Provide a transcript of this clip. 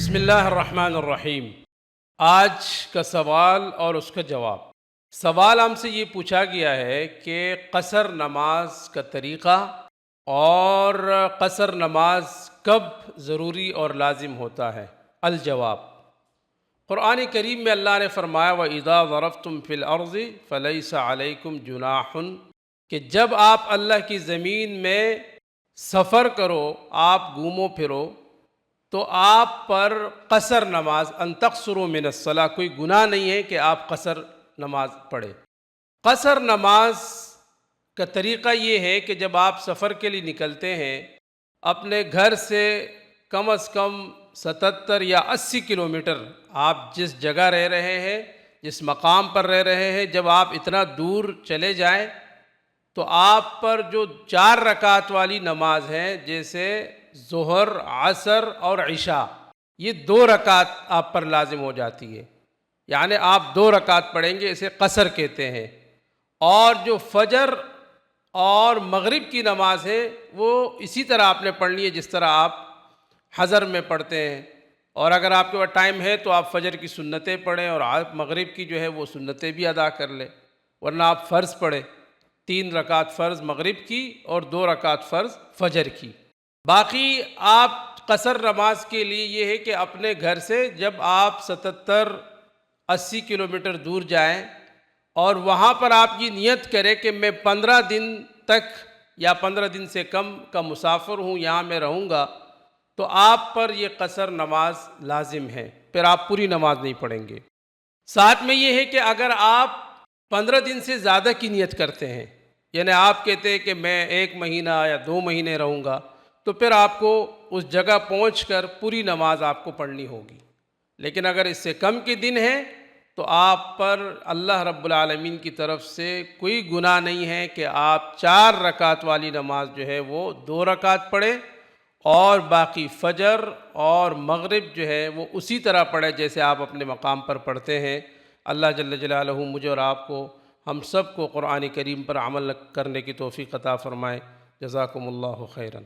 بسم اللہ الرحمن الرحیم۔ آج کا سوال اور اس کا جواب۔ سوال ہم سے یہ پوچھا گیا ہے کہ قصر نماز کا طریقہ اور قصر نماز کب ضروری اور لازم ہوتا ہے۔ الجواب، قرآن کریم میں اللہ نے فرمایا وَإِذَا ضَرَبْتُمْ فِي الْأَرْضِ فَلَيْسَ عَلَيْكُمْ جُنَاحٌ، کہ جب آپ اللہ کی زمین میں سفر کرو، آپ گھومو پھرو، تو آپ پر قصر نماز ان تقصروا من الصلاۃ، کوئی گناہ نہیں ہے کہ آپ قصر نماز پڑھیں۔ قصر نماز کا طریقہ یہ ہے کہ جب آپ سفر کے لیے نکلتے ہیں، اپنے گھر سے کم از کم 77 یا 80 کلومیٹر آپ جس جگہ رہ رہے ہیں، جس مقام پر رہ رہے ہیں، جب آپ اتنا دور چلے جائیں تو آپ پر جو 4 رکعت والی نماز ہے، جیسے ظہر، عصر اور عشاء، یہ 2 رکعت آپ پر لازم ہو جاتی ہے، یعنی آپ 2 رکعت پڑھیں گے، اسے قصر کہتے ہیں۔ اور جو فجر اور مغرب کی نماز ہے وہ اسی طرح آپ نے پڑھنی ہے جس طرح آپ حضر میں پڑھتے ہیں، اور اگر آپ کے پاس ٹائم ہے تو آپ فجر کی سنتیں پڑھیں اور آپ مغرب کی جو ہے وہ سنتیں بھی ادا کر لیں، ورنہ آپ فرض پڑھیں، 3 رکعت فرض مغرب کی اور 2 رکعت فرض فجر کی۔ باقی آپ قصر نماز کے لیے یہ ہے کہ اپنے گھر سے جب آپ 70-80 کلومیٹر دور جائیں اور وہاں پر آپ یہ نیت کریں کہ میں 15 دن تک یا 15 دن سے کم کا مسافر ہوں، یہاں میں رہوں گا، تو آپ پر یہ قصر نماز لازم ہے، پھر آپ پوری نماز نہیں پڑھیں گے۔ ساتھ میں یہ ہے کہ اگر آپ 15 دن سے زیادہ کی نیت کرتے ہیں، یعنی آپ کہتے ہیں کہ میں 1 مہینہ یا 2 مہینے رہوں گا، تو پھر آپ کو اس جگہ پہنچ کر پوری نماز آپ کو پڑھنی ہوگی۔ لیکن اگر اس سے کم کے دن ہیں تو آپ پر اللہ رب العالمین کی طرف سے کوئی گناہ نہیں ہے کہ آپ 4 رکعت والی نماز جو ہے وہ 2 رکعت پڑھیں، اور باقی فجر اور مغرب جو ہے وہ اسی طرح پڑھیں جیسے آپ اپنے مقام پر پڑھتے ہیں۔ اللہ جل جلالہ مجھے اور آپ کو، ہم سب کو قرآن کریم پر عمل کرنے کی توفیق عطا فرمائے۔ جزاکم اللہ خیراً۔